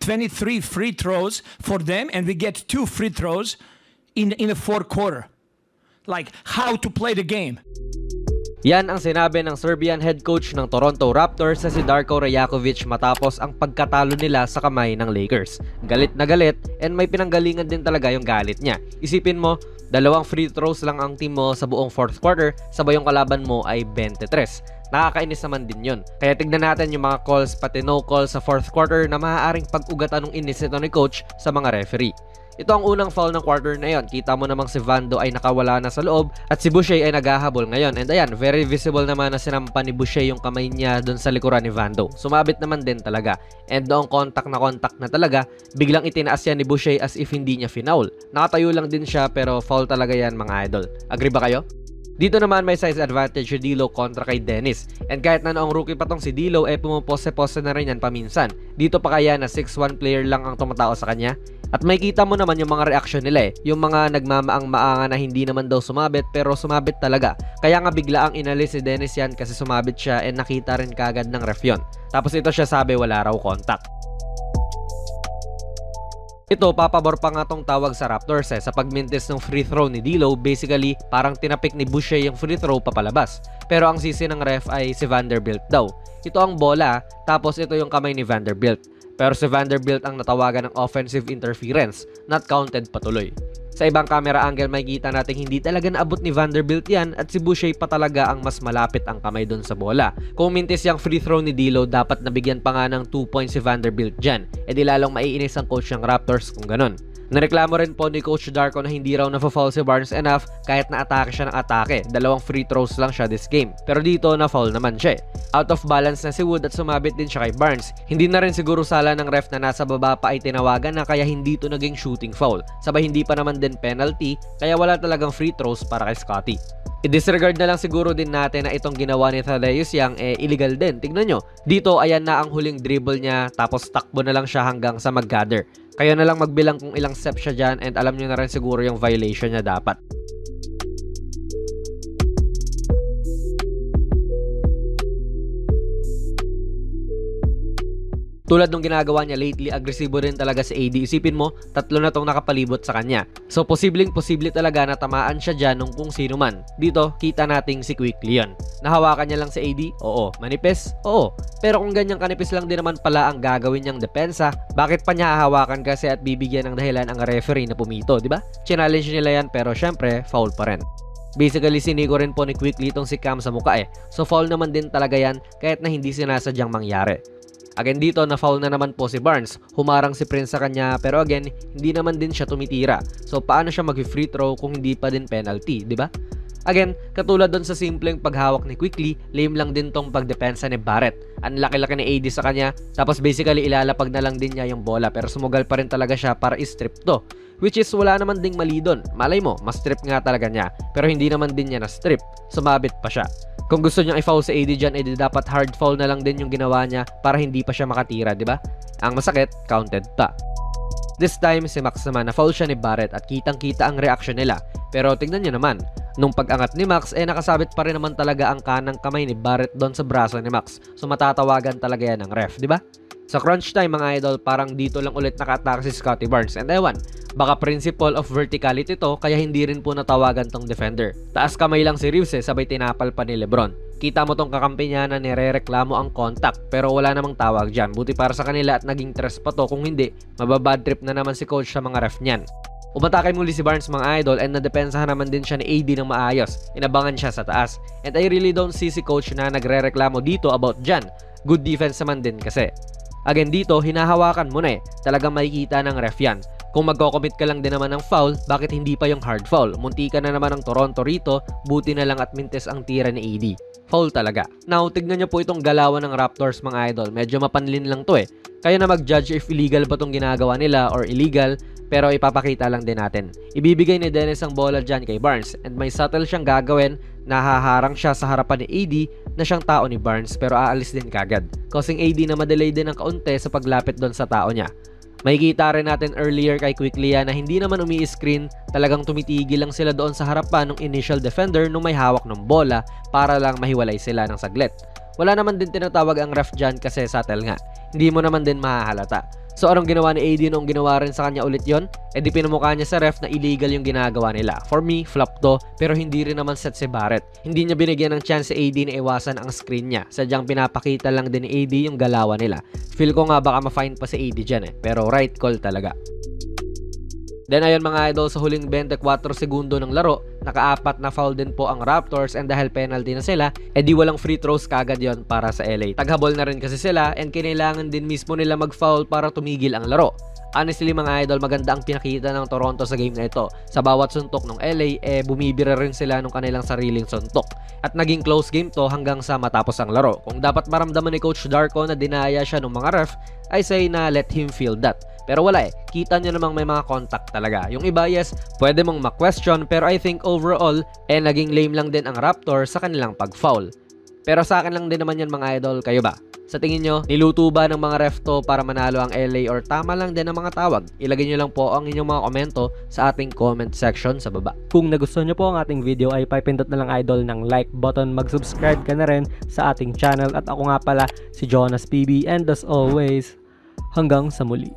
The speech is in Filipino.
23 free throws for them, and we get 2 free throws in the fourth quarter. Like, how to play the game. Yan ang sinabi ng Serbian head coach ng Toronto Raptors na si Darko Rajakovic matapos ang pagkatalo nila sa kamay ng Lakers. Galit na galit, and may pinanggalingan din talaga yung galit niya. Isipin mo, 2 free throws lang ang team mo sa buong fourth quarter, sabay yung kalaban mo ay 23. Nakakainis naman din yun. Kaya tignan natin yung mga calls pati no calls sa fourth quarter na maaaring pag-ugatan ng inis ito ni coach sa mga referee. Ito ang unang foul ng quarter na yon. Kita mo namang si Vando ay nakawala na sa loob at si Boucher ay naghahabol ngayon. And ayan, very visible naman na sinampa ni Boucher yung kamay niya doon sa likuran ni Vando. Sumabit naman din talaga. And noong contact na talaga, biglang itinaas yan ni Boucher as if hindi niya finaul. Nakatayo lang din siya pero foul talaga yan mga idol. Agree ba kayo? Dito naman may size advantage si D'Lo kontra kay Dennis. And kahit na noong rookie pa tong si D'Lo pumupose-pose na rin yan paminsan. Dito pa kaya na 6'1 player lang ang tumatao sa kanya? At may kita mo naman yung mga reaksyon nila yung mga nagmamaang-maanga na hindi naman daw sumabit pero sumabit talaga. Kaya nga bigla ang inalis si Dennis yan kasi sumabit siya and nakita rin kagad ng ref yun. Tapos ito siya sabi wala raw contact. Ito, papabor pa nga tong tawag sa Raptors sa pagmintis ng free throw ni D'Lo. Basically, parang tinapik ni Boucher yung free throw papalabas. Pero ang sisi ng ref ay si Vanderbilt daw. Ito ang bola, tapos ito yung kamay ni Vanderbilt. Pero si Vanderbilt ang natawagan ng offensive interference, not counted patuloy. Sa ibang camera angle makikita natin hindi talaga naabot ni Vanderbilt yan at si Boucher pa talaga ang mas malapit ang kamay doon sa bola. Kung mintis yung free throw ni D'Lo, dapat nabigyan pa nga ng 2 points si Vanderbilt dyan. E di lalong maiinis ang coach ng Raptors kung ganun. Nareklamo rin po ni Coach Darko na hindi raw na-foul si Barnes enough kahit na-atake siya ng atake. 2 free throws lang siya this game. Pero dito na-foul naman siya. Out of balance na si Wood at sumabit din siya kay Barnes. Hindi na rin siguro sala ng ref na nasa baba pa ay tinawagan na kaya hindi ito naging shooting foul. Sabay hindi pa naman din penalty kaya wala talagang free throws para kay Scottie. I-disregard na lang siguro din natin na itong ginawa ni Thaddeus Young illegal din. Tignan nyo, dito ayan na ang huling dribble niya tapos takbo na lang siya hanggang sa mag-gather. Kaya na lang magbilang kung ilang steps siya dyan and alam nyo na rin siguro yung violation niya dapat. Tulad nung ginagawa niya lately, agresibo rin talaga si AD. Isipin mo, 3 na tong nakapalibot sa kanya. So, posible talaga na tamaan siya dyan nung kung sino man. Dito, kita nating si Quickley yun. Nahawakan niya lang si AD? Oo. Manipis? Oo. Pero kung ganyang kanipis lang din naman pala ang gagawin niyang depensa, bakit pa niya hahawakan kasi at bibigyan ng dahilan ang referee na pumito, di ba? Challenge nila yan pero syempre, foul pa rin. Basically, sinigo rin po ni Quickley itong si Cam sa mukha So, foul naman din talaga yan kahit na hindi sinasadyang mangyari. Again dito, na-foul na naman po si Barnes. Humarang si Prince sa kanya pero again, hindi naman din siya tumitira. So paano siya mag-free throw kung hindi pa din penalty, di ba? Again, katulad doon sa simpleng paghawak ni Quickley, lame lang din tong pagdepensa ni Barrett. Ang laki-laki ni AD sa kanya, tapos basically ilalapag na lang din niya yung bola pero sumugal pa rin talaga siya para i-strip to. Which is wala naman ding mali doon. Malay mo, ma-strip nga talaga niya. Pero hindi naman din niya na-strip. Sumabit pa siya. Kung gusto niyang i-foul sa AD dyan, edi dapat hard foul na lang din yung ginawa niya para hindi pa siya makatira, di ba? Ang masakit, counted pa. This time, si Max naman, na-foul siya ni Barrett at kitang-kita ang reaction nila. Pero tignan niyo naman, nung pag-angat ni Max, nakasabit pa rin naman talaga ang kanang kamay ni Barrett doon sa braso ni Max. So matatawagan talaga yan ng ref, di ba? Sa crunch time mga idol, parang dito lang ulit naka-attack si Scottie Barnes. And ewan, baka principle of verticality to kaya hindi rin po natawagan tong defender. Taas kamay lang si Reeves sabay tinapal pa ni Lebron. Kita mo tong kakampi niya na nirereklamo ang contact pero wala namang tawag dyan. Buti para sa kanila at naging tres pa to, kung hindi, mababad trip na naman si coach sa mga ref niyan. Umatakay muli si Barnes mga idol and nadepensahan naman din siya ni AD ng maayos. Inabangan siya sa taas. And I really don't see si coach na nagrereklamo dito about dyan. Good defense naman din kasi. Again dito, hinahawakan mo na Talagang makikita ng ref yan. Kung magko-commit ka lang din naman ng foul, bakit hindi pa yung hard foul? Munti ka na naman ng Toronto rito, buti na lang at mintes ang tira ni AD. Foul talaga. Now, tignan nyo po itong galawan ng Raptors mga idol. Medyo mapanlin lang to Kaya na mag-judge if illegal ba itong ginagawa nila or illegal, pero ipapakita lang din natin. Ibibigay ni Dennis ang bola dyan kay Barnes and may subtle siyang gagawin. Nahaharang siya sa harapan ni AD na siyang tao ni Barnes pero aalis din kagad, causing AD na madelay din ng kaunti sa paglapit doon sa tao niya. Makikita rin natin earlier kay Quickley na hindi naman umi-screen, talagang tumitigil lang sila doon sa harapan ng initial defender nung may hawak ng bola para lang mahiwalay sila ng saglit. Wala naman din tinatawag ang ref dyan kasi subtle nga. Hindi mo naman din mahahalata. So anong ginawa ni AD noong ginawa rin sa kanya ulit yon? E di pinamukha niya sa ref na illegal yung ginagawa nila. For me, flop to, pero hindi rin naman set si Barrett. Hindi niya binigyan ng chance si AD na iwasan ang screen niya. Sadyang pinapakita lang din ni AD yung galawan nila. Feel ko nga baka ma-fine pa si AD dyan pero right call talaga. Then ayun mga idol, sa huling 24 segundo ng laro, naka-4 na foul din po ang Raptors, and dahil penalty na sila, edi walang free throws kagad yon para sa LA. Taghabol na rin kasi sila, and kinailangan din mismo nila mag-foul para tumigil ang laro. Honestly mga idol, maganda ang pinakita ng Toronto sa game na ito. Sa bawat suntok ng LA, bumibira rin sila ng kanilang sariling suntok. At naging close game to hanggang sa matapos ang laro. Kung dapat maramdaman ni Coach Darko na dinaya siya ng mga ref, I say na let him feel that. Pero wala kita nyo namang may mga contact talaga. Yung iba, yes, pwede mong ma-question, pero I think overall, naging lame lang din ang Raptors sa kanilang pag-foul. Pero sa akin lang din naman yan mga idol, kayo ba? Sa tingin nyo, niluto ba ng mga ref to para manalo ang LA or tama lang din ang mga tawag? Ilagay nyo lang po ang inyong mga komento sa ating comment section sa baba. Kung nagustuhan nyo po ang ating video ay pipindot na lang idol ng like button, mag-subscribe ka na rin sa ating channel, at ako nga pala si Jonas PB, and as always, hanggang sa muli.